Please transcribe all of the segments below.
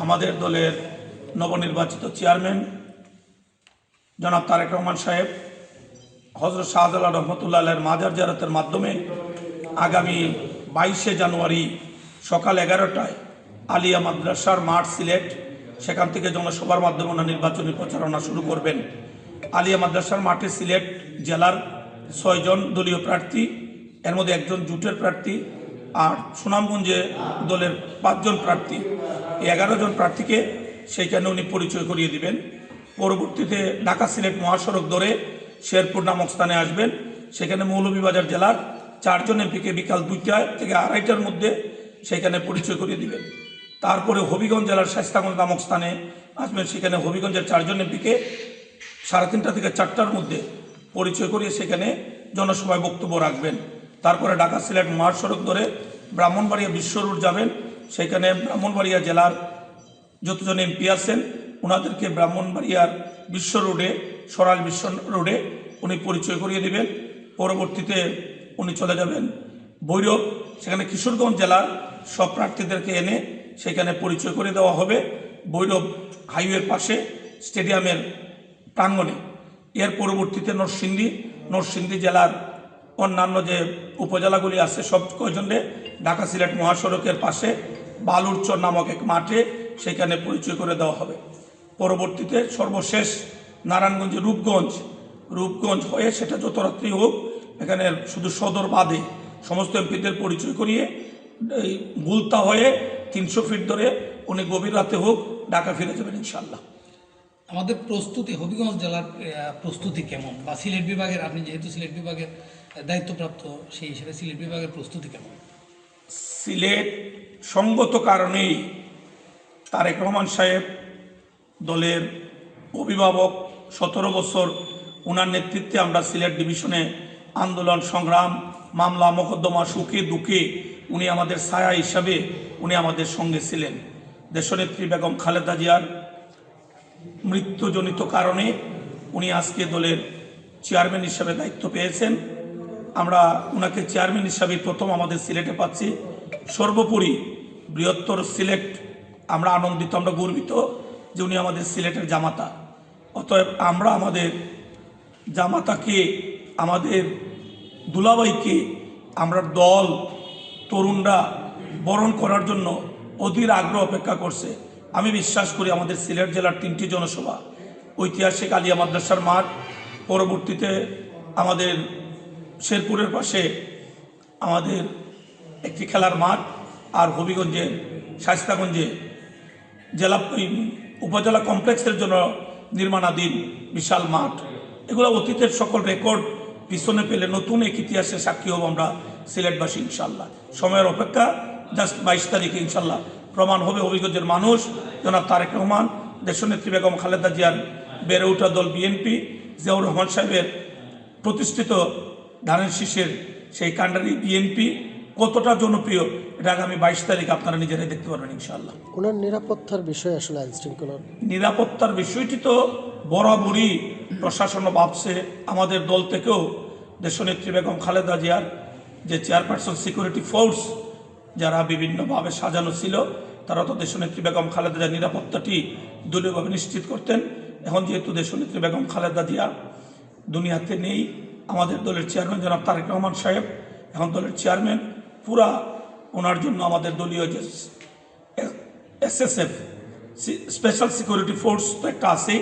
আমাদের দলের নবনির্বাচিত চেয়ারম্যান জনাব তারেক রহমান সাহেব হযরত শাহজালাল রহমতুল্লাহ মাজার জিয়ারতের মাধ্যমে আগামী 22শে জানুয়ারি সকাল 11টায় আলিয়া মাদ্রাসার মাঠ সিলেট, সেখান থেকে জনসভার মাধ্যমে ওনার নির্বাচনী প্রচারণা শুরু করবেন। আলিয়া মাদ্রাসার মাঠে সিলেট জেলার 6 জন দলীয় প্রার্থী, এর মধ্যে একজন জোটের প্রার্থী, আর সুনামগঞ্জে দলের 5 জন প্রার্থী, এই 11 জন প্রার্থীকে সেইখানে উনি পরিচয় করিয়ে দিবেন। পরবর্তীতে ঢাকা সিলেট মহাসড়ক ধরে শেরপুর নামক স্থানে আসবেন। সেখানে মৌলভীবাজার জেলার 4 জন এমপিকে বিকাল 2টা থেকে 2:30টার মধ্যে সেখানে পরিচয় করিয়ে দিবেন। তারপরে হবিগঞ্জ জেলার শায়েস্তাগঞ্জ নামক স্থানে আসবেন। সেখানে হবিগঞ্জের 4 জন এমপিকে 3:30টা থেকে 4টার মধ্যে পরিচয় করিয়ে সেখানে জনসভায় বক্তব্য রাখবেন। তারপরে ঢাকা সিলেট মহাসড়ক ধরে ব্রাহ্মণবাড়িয়া বিশ্ব রোড যাবেন। সেখানে ব্রাহ্মণবাড়িয়া জেলার যতজন এমপি আছেন ওনাদেরকে ব্রাহ্মণবাড়িয়ার বিশ্ব রোডে, সরাইল বিশ্ব রোডে উনি পরিচয় করিয়ে দিবেন। পরবর্তীতে উনি চলে যাবেন ভৈরব, সেখানে কিশোরগঞ্জ জেলার সব প্রার্থীদেরকে এনে সেখানে পরিচয় করে দেওয়া হবে ভৈরব হাইওয়ের পাশে স্টেডিয়ামের প্রাঙ্গণে। এর পরবর্তীতে নরসিংদী জেলার অন্যান্য যে উপজেলাগুলি আছে সব কয়জনে ঢাকা সিলেট মহাসড়কের পাশে বালুরচর নামক এক মাঠে সেখানে পরিচয় করে দেওয়া হবে। পরবর্তীতে সর্বশেষ নারায়ণগঞ্জে রূপগঞ্জ হয়ে, সেটা যত রাত্রি হোক, এখানে শুধু সদর বাদে সমস্ত এমপিদের পরিচয় করিয়ে গুলতা হয়ে 300 ফিট ধরে উনি গভীর রাতে হোক ঢাকা ফিরে যাবেন ইনশাল্লাহ। আমাদের প্রস্তুতি, হবিগঞ্জ জেলার প্রস্তুতি কেমন, বা সিলেট বিভাগের, আপনি যেহেতু সিলেট বিভাগের দায়িত্বপ্রাপ্ত, সেই হিসেবে সিলেট বিভাগের প্রস্তুতি কেমন? সিলেট সঙ্গত কারণেই তারেক রহমান সাহেব দলের অভিভাবক, 17 বছর ওনার নেতৃত্বে আমরা সিলেট ডিভিশনে আন্দোলন সংগ্রাম, মামলা মোকদ্দমা, সুখে দুঃখে উনি আমাদের ছায়া হিসাবে উনি আমাদের সঙ্গে ছিলেন। দেশনেত্রী বেগম খালেদা জিয়ার মৃত্যুজনিত কারণে উনি আজকে দলের চেয়ারম্যান হিসাবে দায়িত্ব পেয়েছেন। আমরা ওনাকে চেয়ারম্যান হিসাবে প্রথম আমাদের সিলেটে পাচ্ছি। সর্বোপরি বৃহত্তর সিলেট আমরা আনন্দিত, আমরা গর্বিত যে উনি আমাদের সিলেটের জামাতা। অতএব আমরা আমাদের জামাতাকে, আমাদের দুলাভাইকে আমরা দল তরুণরা বরণ করার জন্য অধীর আগ্রহ অপেক্ষা করছে। আমি বিশ্বাস করি আমাদের সিলেট জেলার 3টি জনসভা, ঐতিহাসিক আলিয়া মাদ্রাসার মাঠ, পরবর্তীতে আমাদের শেরপুরের পাশে আমাদের একটি খেলার মাঠ, আর হবিগঞ্জে শায়েস্তাগঞ্জে জেলা উপজেলা কমপ্লেক্সের জন্য নির্মাণাধীন বিশাল মাঠ, এগুলো অতীতের সকল রেকর্ড পিছনে পেলে নতুন এক ইতিহাসের সাক্ষী হব আমরা সিলেটবাসী ইনশাল্লাহ। সময়ের অপেক্ষা, জাস্ট 22 তারিখে ইনশাল্লাহ প্রমাণ হবে হবিগঞ্জের মানুষ জনাব তারেক রহমান, দেশনেত্রী বেগম খালেদা জিয়ার বেড়ে ওঠা দল বিএনপি, জিয়াউর রহমান সাহেবের প্রতিষ্ঠিত ধানের শীষের সেই কাণ্ডারি বিএনপি কতটা জনপ্রিয়, এটা আগামী 22 তারিখ আপনারা নিজেরাই দেখতে পারবেন ইনশাআল্লাহ। ওনার নিরাপত্তার বিষয়, আসলে আইন শৃঙ্খলার নিরাপত্তার বিষয়টি তো বরাবরই প্রশাসন ভাবছে। আমাদের দল থেকেও দেশনেত্রী বেগম খালেদা জিয়ার যে চেয়ারপারসন সিকিউরিটি ফোর্স যারা বিভিন্নভাবে সাজানো ছিল, তারা তো দেশনেত্রী বেগম খালেদা জিয়ার নিরাপত্তাটি দলীয়ভাবে নিশ্চিত করতেন। এখন যেহেতু দেশনেত্রী বেগম খালেদা জিয়া দুনিয়াতে নেই, আমাদের দলের চেয়ারম্যান জনাব তারেক রহমান সাহেব এখন দলের চেয়ারম্যান, পুরা ওনার জন্য আমাদের দলীয় যে SSF স্পেশাল সিকিউরিটি ফোর্স তো একটা আছে,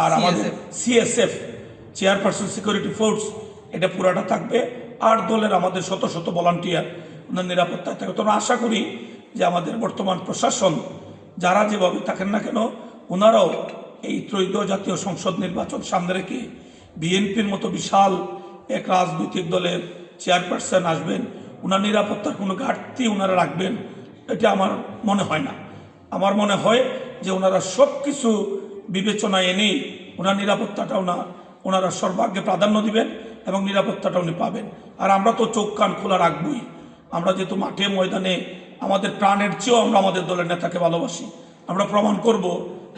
আর আমাদের CSF চেয়ারপারসন সিকিউরিটি ফোর্স, এটা পুরাটা থাকবে। আর দলের আমাদের শত শত ভলান্টিয়ার ওনার নিরাপত্তায় থাকবে। তবে আশা করি যে আমাদের বর্তমান প্রশাসন যারা যেভাবে থাকেন না কেন, ওনারাও এই ত্রয়োদশ জাতীয় সংসদ নির্বাচন সামনে রেখে বিএনপির মতো বিশাল এক রাজনৈতিক দলের চেয়ারপারসন আসবেন, ওনার নিরাপত্তার কোনো ঘাটতি ওনারা রাখবেন, এটা আমার মনে হয় না। আমার মনে হয় যে ওনারা সব কিছু বিবেচনায় এনেই ওনার নিরাপত্তাটা ওনারা সর্বাগ্যে প্রাধান্য দিবেন এবং নিরাপত্তাটা উনি পাবেন। আর আমরা তো চোখ কান খোলা রাখবই। আমরা যেহেতু মাঠে ময়দানে আমাদের প্রাণের চেয়েও আমরা আমাদের দলের নেতাকে ভালোবাসি, আমরা প্রমাণ করব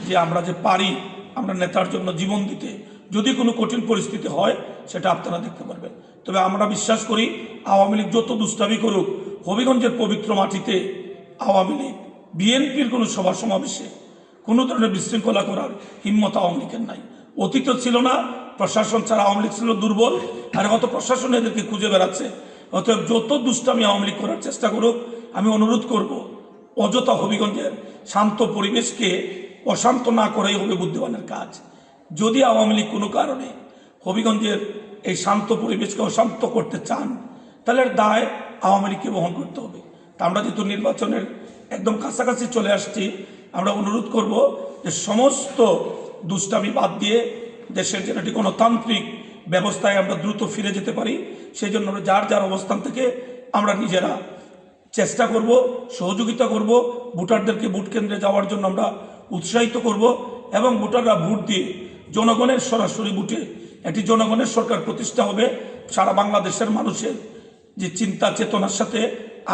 যে আমরা যে পারি আমরা নেতার জন্য জীবন দিতে। যদি কোনো কঠিন পরিস্থিতি হয় সেটা আপনারা দেখতে পারবেন। তবে আমরা বিশ্বাস করি আওয়ামী লীগ যত দুষ্টামি করুক, হবিগঞ্জের পবিত্র মাটিতে আওয়ামী লীগ বিএনপির কোনো সভা সমাবেশে কোনো ধরনের বিশৃঙ্খলা করার হিম্মত আওয়ামী লীগের নাই। অতীত ছিল না, প্রশাসন ছাড়া আওয়ামী লীগ ছিল দুর্বল, আর হয়তো প্রশাসন এদেরকে খুঁজে বেড়াচ্ছে। অতএব যত দুষ্টামি আওয়ামী লীগ করার চেষ্টা করুক, আমি অনুরোধ করব অযথা হবিগঞ্জের শান্ত পরিবেশকে অশান্ত না করাই হবে বুদ্ধিমানের কাজ। যদি আওয়ামী লীগ কোনো কারণে হবিগঞ্জের এই শান্ত পরিবেশকে অশান্ত করতে চান, তাহলে এর দায় আওয়ামী লীগকে বহন করতে হবে। তা আমরা যেহেতু নির্বাচনের একদম কাছাকাছি চলে আসছি, আমরা অনুরোধ করব যে সমস্ত দুষ্টামি বাদ দিয়ে দেশের যেন একটি গণতান্ত্রিক ব্যবস্থায় আমরা দ্রুত ফিরে যেতে পারি। সেই জন্য আমরা যার যার অবস্থান থেকে আমরা নিজেরা চেষ্টা করব, সহযোগিতা করব, ভোটারদেরকে ভোট কেন্দ্রে যাওয়ার জন্য আমরা উৎসাহিত করব এবং ভোটাররা ভোট দিয়ে জনগণের সরাসরি ভোটে একটি জনগণের সরকার প্রতিষ্ঠা হবে। সারা বাংলাদেশের মানুষের যে চিন্তা চেতনার সাথে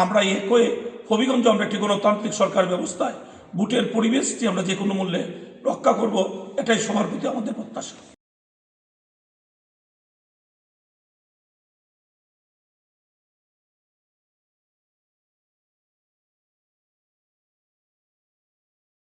আমরা এক হয়ে হবিগঞ্জ আমরা একটি গণতান্ত্রিক সরকার ব্যবস্থায় ভোটের পরিবেশটি আমরা যে কোনো মূল্যে রক্ষা করব, এটাই সবার প্রতি আমাদের প্রত্যাশা।